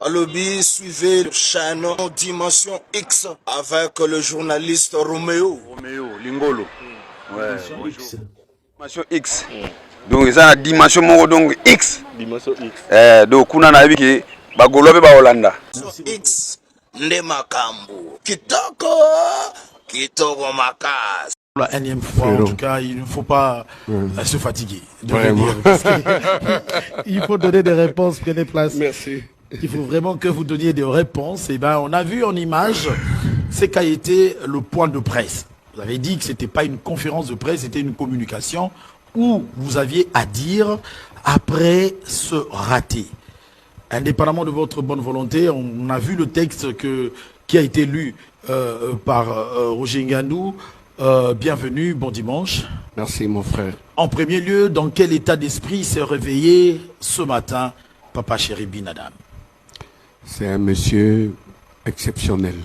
Alobi, suivez la chaîne Dimension X avec le journaliste Roméo. Roméo, Lingolo. Ouais. X. Dimension X. Donc ça a dimension donc X. Dimension X. Donc kuna na bibi bagolobe ba Hollanda. X nde makambo. Kitoko makas. Pour la énième fois, en tout cas, il ne faut pas se fatiguer. Il faut donner des réponses, prenez place. Merci. Il faut vraiment que vous donniez des réponses. Et ben, on a vu en image ce qu'a été le point de presse. Vous avez dit que c'était pas une conférence de presse, c'était une communication où vous aviez à dire après ce raté. Indépendamment de votre bonne volonté, on a vu le texte qui a été lu par Roger Ngandou. Bienvenue, bon dimanche. Merci mon frère. En premier lieu, dans quel état d'esprit s'est réveillé ce matin Papa Chéri Bin Adam? C'est un monsieur exceptionnel.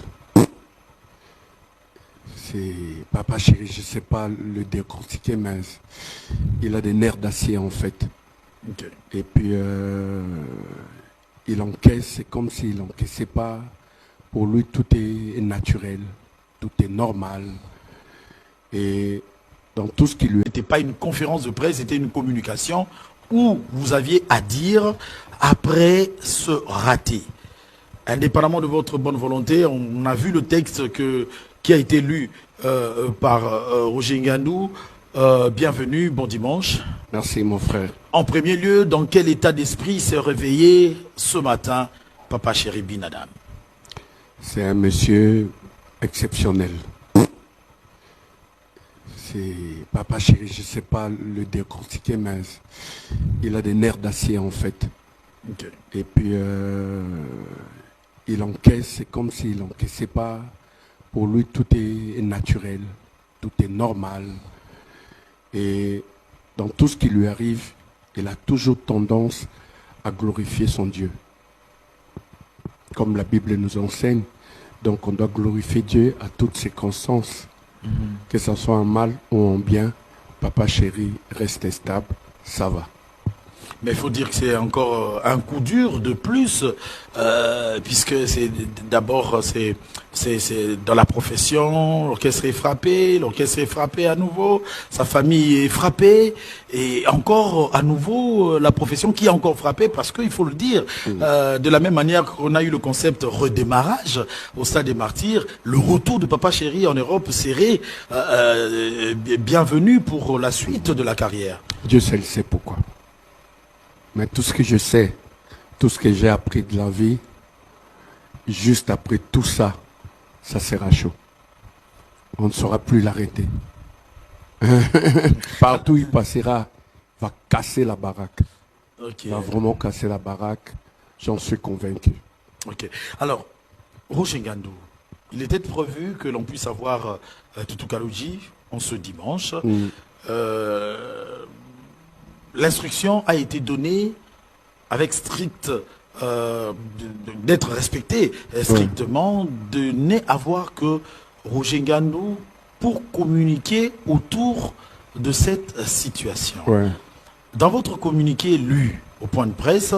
C'est Papa Chéri, je ne sais pas le décortiquer, mais il a des nerfs d'acier en fait. Okay. Et puis il encaisse, c'est comme s'il n'encaissait pas. Pour lui, tout est naturel, tout est normal. Et dans tout ce qui lui... C'était pas une conférence de presse, c'était une communication où vous aviez à dire après ce raté. Indépendamment de votre bonne volonté, on a vu le texte qui a été lu par Roger Ngandou. Bienvenue, bon dimanche. Merci mon frère. En premier lieu, dans quel état d'esprit s'est réveillé ce matin Papa Chéri Bin Adam? C'est un monsieur exceptionnel. C'est Papa Chéri, je ne sais pas le décortiquer, mais il a des nerfs d'acier en fait. Okay. Et puis il encaisse, c'est comme s'il n'encaissait pas. Pour lui, tout est naturel, tout est normal. Et dans tout ce qui lui arrive, il a toujours tendance à glorifier son Dieu. Comme la Bible nous enseigne, donc on doit glorifier Dieu à toutes circonstances. Que ce soit en mal ou en bien, Papa Chéri reste stable, ça va. Mais il faut dire que c'est encore un coup dur de plus, puisque c'est d'abord c'est dans la profession, l'orchestre est frappé à nouveau, sa famille est frappée, et encore à nouveau la profession qui est encore frappée, parce qu'il faut le dire, de la même manière qu'on a eu le concept redémarrage au Stade des Martyrs, le retour de Papa Chéri en Europe serait bienvenu pour la suite de la carrière. Dieu seul sait pourquoi. Mais tout ce que je sais, tout ce que j'ai appris de la vie, juste après tout ça, ça sera chaud. On ne saura plus l'arrêter. Partout où il passera, il va casser la baraque. Okay. Il va vraiment casser la baraque. J'en suis convaincu. Ok. Alors, Roger Ngandou, il était prévu que l'on puisse avoir Tutu Kaloudji en ce dimanche. L'instruction a été donnée avec strict d'être respectée strictement, de n'avoir que Roger Ngandou pour communiquer autour de cette situation. Ouais. Dans votre communiqué lu au point de presse,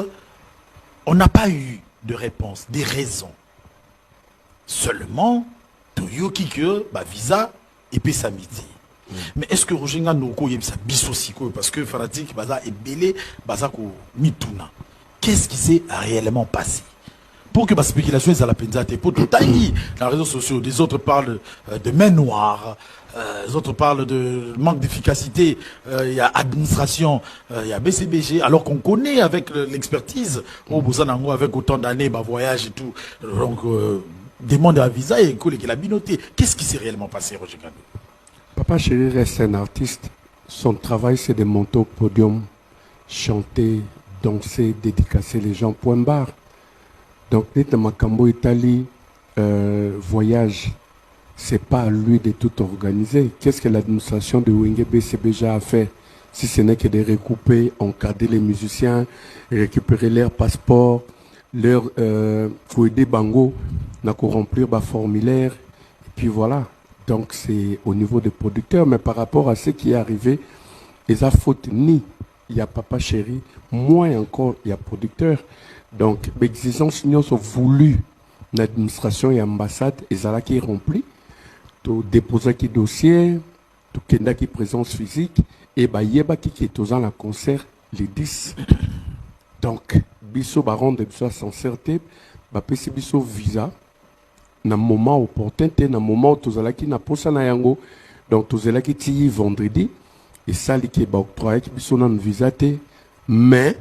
on n'a pas eu de réponse, des raisons. Seulement, Toyoki que visa et puis samedi. Mais est-ce que Roger Ngandou a sa bisosiko parce que fanatique baza est belé baza ko mituna. Qu'est-ce qui s'est réellement passé? Pour que ma spéculation soit la penzate, pour tout tailler dans les réseaux sociaux, des autres parlent de main noire, les autres parlent de manque d'efficacité, il y a administration, il y a BCBG, alors qu'on connaît avec l'expertise, au Bozanango avec autant d'années, voyage et tout, donc demande un visa et qu'il a binoté. Qu'est-ce qui s'est réellement passé, Roger Ngandou? Papa Chéri reste un artiste. Son travail, c'est de monter au podium, chanter, danser, dédicacer les gens, point barre. Donc, Nita Makambo Italie, voyage, c'est pas à lui de tout organiser. Qu'est-ce que l'administration de Wenge BCBG a fait? Si ce n'est que de recouper, encadrer les musiciens, récupérer leur passeport, leur fouiller bango, n'a qu'à remplir un formulaire, et puis voilà. Donc c'est au niveau des producteurs, mais par rapport à ce qui est arrivé, ils a faute ni il y a Papa Chéri, moins encore il y a producteur. Donc, l'exigence nous ont voulu l'administration et l'ambassade, et ça qui est rempli. Tu déposer qui dossier, tu kenda qui présence physique, et bah yeba qui est aux en la concert les 10. Donc, biso baron de biso sincérité, bah pesi biso visa, na moment opportun, na moment où tu as qui na posa na yango, donc tu as qui ti vendredi, et ça li qui est octroyé qui biso na visa te, mais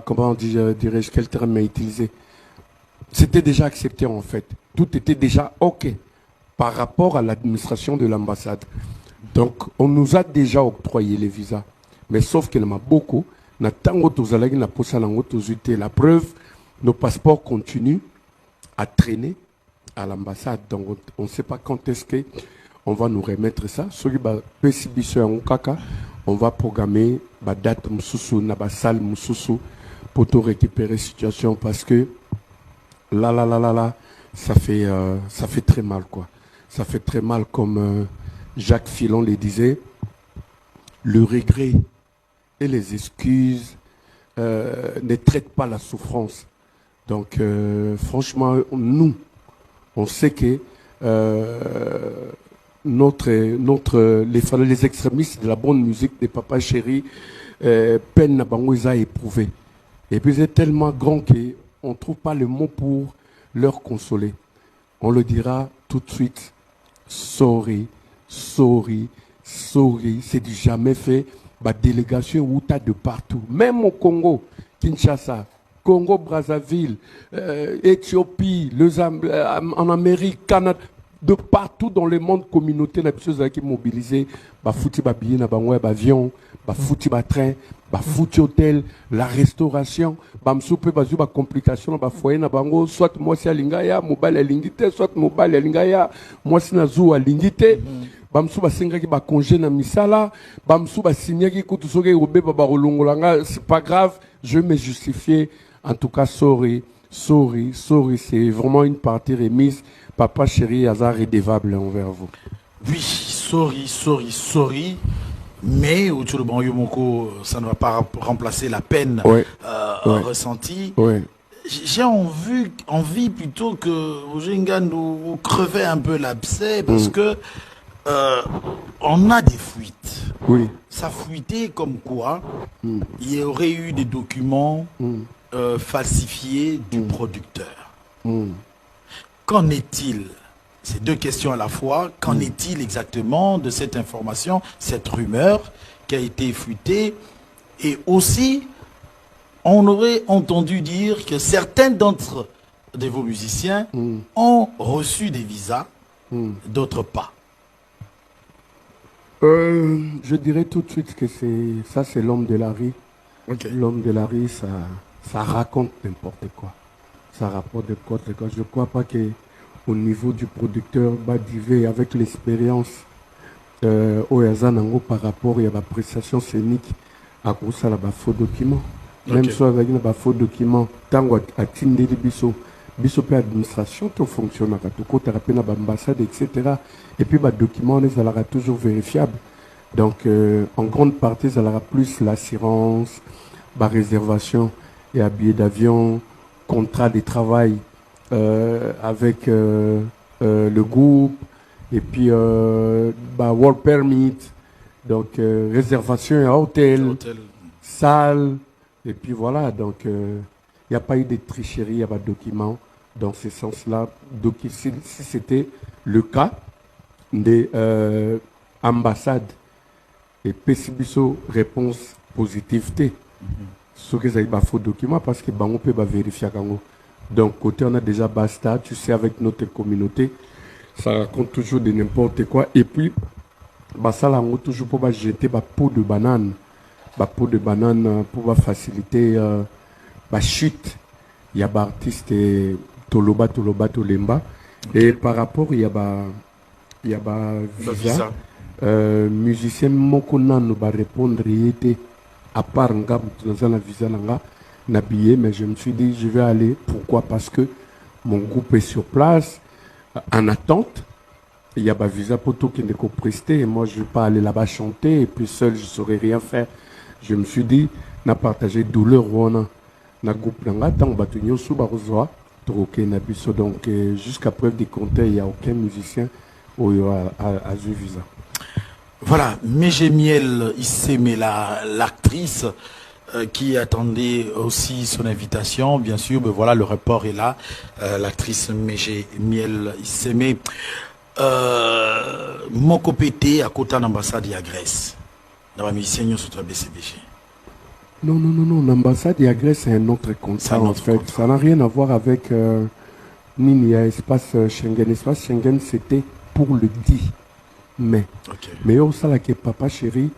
comment dirais-je, quel terme m'a utilisé? C'était déjà accepté en fait. Tout était déjà OK par rapport à l'administration de l'ambassade. Donc, on nous a déjà octroyé les visas. Mais sauf qu'il y en a beaucoup. La preuve, nos passeports continuent à traîner à l'ambassade. Donc, on ne sait pas quand est-ce qu'on va nous remettre ça. On va programmer la date la salle pour tout récupérer la situation parce que là, ça fait très mal, quoi. Ça fait très mal, comme Jacques Filon le disait, le regret et les excuses ne traitent pas la souffrance. Donc, franchement, nous, on sait que les extrémistes de la bonne musique des Papa Chéri peinent à Bangouiza éprouver. Et puis c'est tellement grand qu'on ne trouve pas le mot pour leur consoler. On le dira tout de suite. Sorry. C'est du jamais fait. Bah, délégation où t'as de partout. Même au Congo, Kinshasa, Congo, Brazzaville, Éthiopie, en Amérique, Canada. De partout dans le monde, communauté, les choses qui mobilisées, bah foutu ba billet, bah avion, bah foutu ba train, bah foutu hôtel, la restauration, bah m'soupe bah zu bah complication, bah foyer na bango, soit moi c'est à lingaya, mobile à lingité, soit mobile à lingaya, moi c'est na zou à lingité, bah m'soupe bah singa qui bah congé na misala, bah m'soupe bah signé qui coûte soge robé bah rolongolanga, c'est pas grave, je vais me justifier, en tout cas sorry, c'est vraiment une partie remise. Papa Chéri, hasard redevable envers vous. Oui, sorry. Mais autour de Banyo ça ne va pas remplacer la peine ressentie. Ouais. J'ai envie plutôt que Ojenga nous crevait un peu l'abcès parce que on a des fuites. Oui. Ça fuitait comme quoi il y aurait eu des documents falsifiés du producteur. Qu'en est-il? C'est deux questions à la fois. Qu'en est-il exactement de cette information, cette rumeur qui a été fuitée? Et aussi, on aurait entendu dire que certains d'entre vos musiciens ont reçu des visas, d'autres pas. Je dirais tout de suite que c'est l'homme de la rue. Okay. L'homme de la rue, ça raconte n'importe quoi. Ça rapporte n'importe quoi. Je ne crois pas qu'au niveau du producteur, Badivé, avec l'expérience au Yazanango par rapport à la prestation scénique, à cause de la faux document. Même si avec un faux document, tant à Tindé Bisso, Bisso administration, tout fonctionne, tout côté à l'ambassade, etc. Et puis, le document, ça sera toujours vérifiable. Donc, en grande partie, ça sera plus l'assurance, la réservation et un billet d'avion, contrat de travail avec le groupe, et puis work permit, donc réservation à hôtel, salle, et puis voilà, donc il n'y a pas eu de tricherie, il n'y a pas de documents dans ce sens-là. Donc si c'était le cas des ambassades et Pessibiso réponse positivité. Ce que c'est un faux document parce que on peut vérifier. Donc côté on a déjà basta, tu sais, avec notre communauté, ça raconte toujours de n'importe quoi. Et puis ça là on toujours pour jeter peau de banane pour faciliter la chute. Il y a des artistes Toloba Tolemba et par rapport il y a visa. Musicien Mokona nous va répondre à part dans la visa n'a billet, mais je me suis dit je vais aller. Pourquoi? Parce que mon groupe est sur place en attente. Il y a un visa pour tout qui n'est qu'au presté et moi je ne vais pas aller là-bas chanter et puis seul je ne saurais rien faire. Je me suis dit n'a partagé douleur ou na groupe nanga tant bato nyonso bakozwa tokoke na biso donc jusqu'à preuve du contraire il y a aucun musicien oyo a eu visa. Voilà, Mejemiel Isseme, l'actrice qui attendait aussi son invitation, bien sûr, mais voilà, le report est là, l'actrice Mejemiel Isseme. Moko pété à côté de l'ambassade de la Grèce, dans la mission sur le BCBG. Non, l'ambassade de la Grèce c'est un autre contrat en fait, ça n'a rien à voir avec Nini, espace Schengen. Espace Schengen c'était pour le 10 mai. Okay. Mais au ça là que papa chéri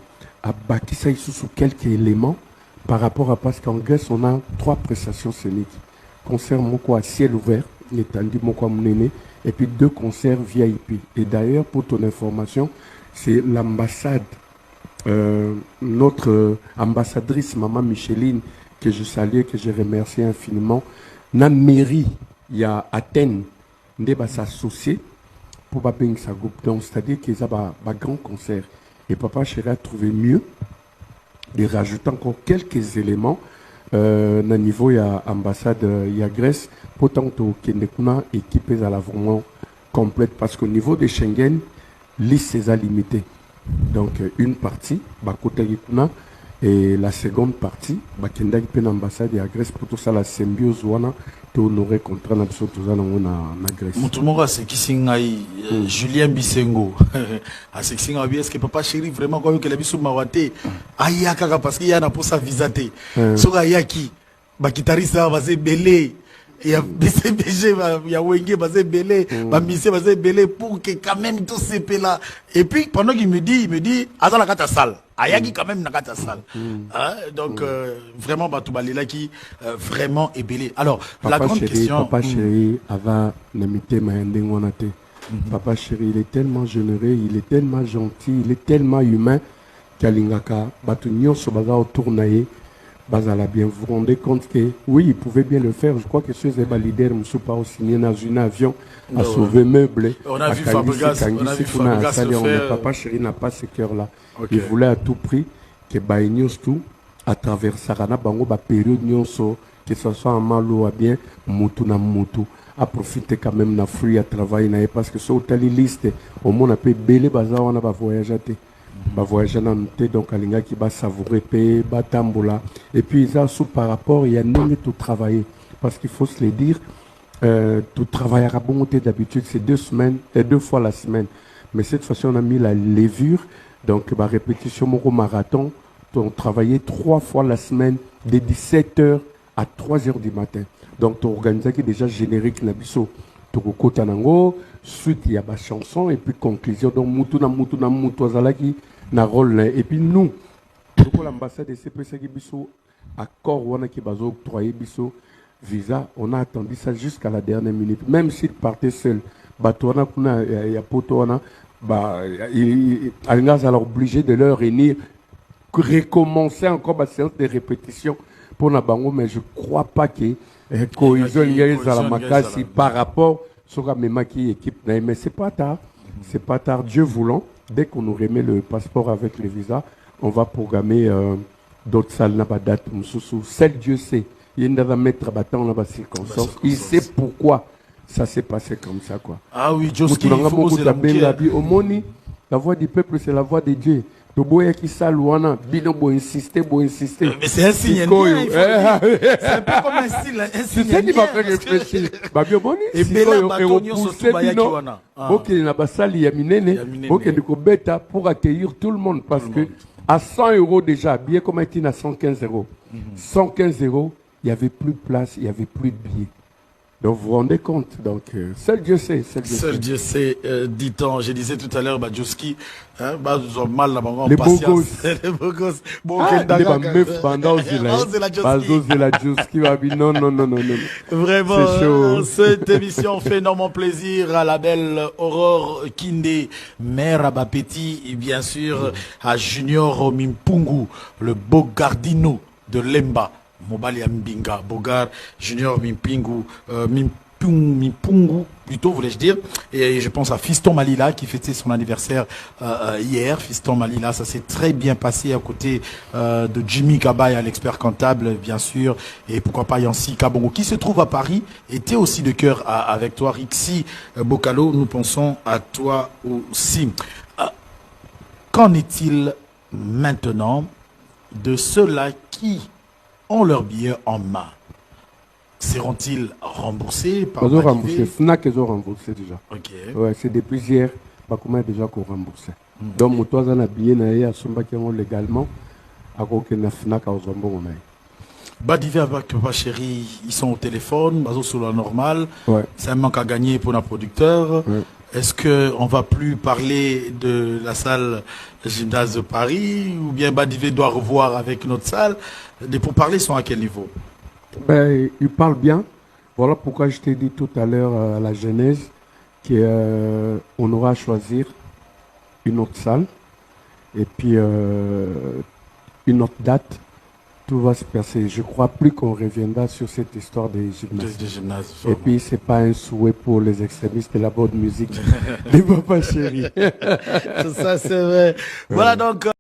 a bâti ça sous quelques éléments par rapport à parce qu'en Grèce on a 3 prestations scéniques. Concert moko à ciel ouvert, l'étendue moko à Mounéné, et puis 2 concerts VIP. Et d'ailleurs pour ton information, c'est l'ambassade, notre ambassadrice maman Micheline que je salue, que je remercie infiniment. Dans la mairie, il y a Athènes, on va s'associer pour faire sa groupe. Donc, c'est-à-dire qu'il y a un grand concert. Et papa chéri a trouvé mieux de rajouter encore quelques éléments au niveau de l'ambassade de Grèce pour tant que nous équipe à la vraiment complète. Parce qu'au niveau de Schengen, liste est limitée. Donc, une partie, côté et la seconde partie, l'ambassade de la Grèce pour tout ça, la symbiose, pour honorer le contrat de la Grèce. Moutoumora, c'est qui s'ingaï Julien Bissengo. C'est qui s'ingaï, est-ce que papa chéri vraiment comme que la bisou mawate, aïe, parce qu'il y a un pour sa visaté. Sur Ayaki, guitariste va se belé. Il y a BCBG, il y a Wenge, basé belé, Missé, basé belé pour que quand même tout ces là. Et puis pendant qu'il me dit, attends la cata salle. Ayagi quand même la cata salle. Donc vraiment Batoubalila qui vraiment est belé. Alors papa la grande chéri, question. Papa chéri avant n'imiter Mayendengonate. Papa chéri, il est tellement généreux, il est tellement gentil, il est tellement humain qu'Alingaka, Batunyon Sobaga autour naïe. Bazala bien, vous vous rendez compte que oui, il pouvait bien le faire. Je crois que ce Zeba leader, M. Pao signé dans un avion à sauver meubles. On a vu Fabregas le faire. Papa chéri n'a pas ce cœur-là. Okay. Il voulait à tout prix que Baïnios tout, à travers Sarana Bango, ba période nyonso, que ce soit en malo ou bien, Moutou na Moutou, à profiter quand même na fruit à travailler, parce que sur telle liste, au moins on a pu belé bazar, on a pas voyagé. Voyager dans le donc Alinga qui va savourer paix, batambola. Et puis ça sous par rapport il y a non tout travailler parce qu'il faut se le dire tout travail à bonté d'habitude c'est 2 semaines et 2 fois la semaine mais cette fois-ci on a mis la levure donc répétition mon marathon on travaillait 3 fois la semaine de 17h à 3h du matin donc tu organises qui déjà générique nabiso tu côté nango suite il y a ma chanson et puis conclusion donc mutu azalaki na rôle et puis nous pour l'ambassade de CPC qui biso accord wana qui bazo octroyer biso visa on a attendu ça jusqu'à la dernière minute même s'il partait seul batona kuna ya poto wana il a obligé de leur réunir recommencer encore ma séance de répétition pour na bango mais je crois pas que cohésion à la makasi par rapport sur même qui équipe mais c'est pas tard Dieu voulant dès qu'on nous remet le passeport avec le visa on va programmer d'autres salles na date seul Dieu sait il va mettre battant dans la circonstance il sait pourquoi ça s'est passé comme ça quoi. Ah oui Joski il faut oser la mouiller. La voix du peuple c'est la voix de Dieu. Toboya qui salouana, bino bo insister. Mais c'est un signe. C'est un peu comme un signe. C'est ça qui va faire réfléchir. Babio boni. Et Bella Batonio surtout Bayaki wana. Ok, na basali ya minene. Ok, ndiko beta pour accueillir tout le monde parce que à 100 € déjà, bien comme était à 115 €. 115 €, il n'y avait plus de place, il n'y avait plus de billets. Donc vous vous rendez compte, donc seul Dieu sait. Seul Dieu sait, dit-on. Je disais tout à l'heure, Badjouski, ils ont mal là-bas. Les beaux gosses. Les beaux gosses. Bon, non. Vraiment, cette émission fait énormément plaisir à la belle Aurore Kinde, mère à Bapeti, et bien sûr à Junior Mimpungu, le beau gardino de Lemba. Mobali Mbinga, Bogar, Junior Mimpingu, Mipungu, plutôt, voulais-je dire. Et je pense à Fiston Malila qui fêtait son anniversaire hier. Fiston Malila, ça s'est très bien passé à côté de Jimmy Kabaya, l'expert comptable, bien sûr. Et pourquoi pas Yancy Kabongo, qui se trouve à Paris, était aussi de cœur avec toi. Rixi Bokalo, nous pensons à toi aussi. Qu'en est-il maintenant de ceux-là qui ont leur billet en main? Seront-ils remboursés par Ils ont Badivé? remboursé. FNAC, ils ont remboursé déjà. Ok. Ouais, c'est depuis hier. Bakuma est déjà remboursé. Donc, moi, toi, on a billet naïe à Sumba qui ont légalement. À côté de FNAC, à Ozombo, on a. Badivé avec Papa Chéri, ils sont au téléphone, baso sur la normale. Ouais. C'est un manque à gagner pour nos producteurs. Ouais. Est-ce qu'on ne va plus parler de la salle gymnase de Paris ou bien Badivé doit revoir avec notre salle? Les pourparlers sont à quel niveau? Ben, il parle bien. Voilà pourquoi je t'ai dit tout à l'heure à la genèse qu'on aura à choisir une autre salle et puis une autre date. Tout va se passer. Je crois plus qu'on reviendra sur cette histoire des gymnases. Et puis, c'est pas un souhait pour les extrémistes de la bonne musique de Papa Chéri. Ça, c'est vrai. Voilà donc.